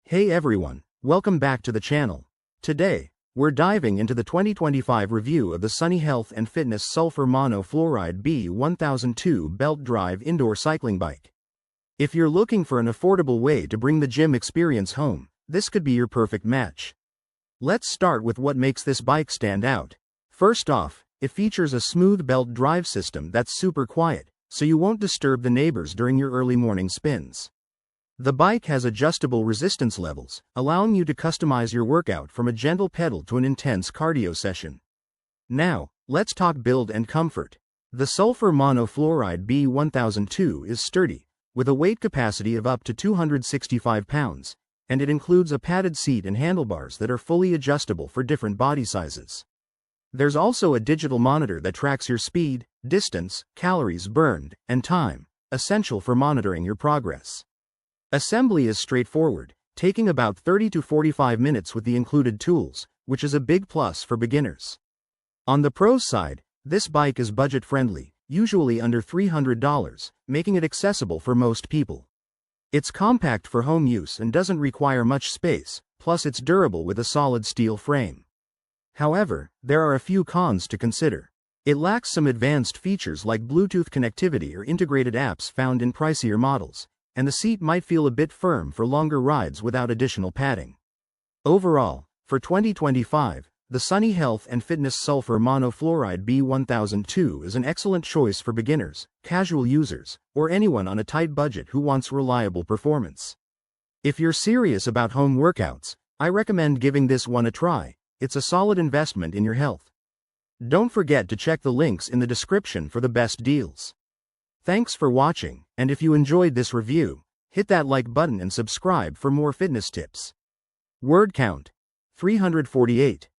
Hey everyone, welcome back to the channel. Today, we're diving into the 2025 review of the Sunny Health and Fitness Sulfur Monofluoride B1002 Belt Drive Indoor Cycling Bike. If you're looking for an affordable way to bring the gym experience home, this could be your perfect match. Let's start with what makes this bike stand out. First off, it features a smooth belt drive system that's super quiet, so you won't disturb the neighbors during your early morning spins. The bike has adjustable resistance levels, allowing you to customize your workout from a gentle pedal to an intense cardio session. Now, let's talk build and comfort. The Sulfur Monofluoride B1002 is sturdy, with a weight capacity of up to 265 pounds, and it includes a padded seat and handlebars that are fully adjustable for different body sizes. There's also a digital monitor that tracks your speed, distance, calories burned, and time, essential for monitoring your progress. Assembly is straightforward, taking about 30 to 45 minutes with the included tools, which is a big plus for beginners. On the pros side, this bike is budget-friendly, usually under $300, making it accessible for most people. It's compact for home use and doesn't require much space, plus it's durable with a solid steel frame. However, there are a few cons to consider. It lacks some advanced features like Bluetooth connectivity or integrated apps found in pricier models, and the seat might feel a bit firm for longer rides without additional padding. Overall, for 2025, the Sunny Health and Fitness Sulfur Monofluoride B1002 is an excellent choice for beginners, casual users, or anyone on a tight budget who wants reliable performance. If you're serious about home workouts, I recommend giving this one a try. It's a solid investment in your health. Don't forget to check the links in the description for the best deals. Thanks for watching, and if you enjoyed this review, hit that like button and subscribe for more fitness tips. Word count: 348.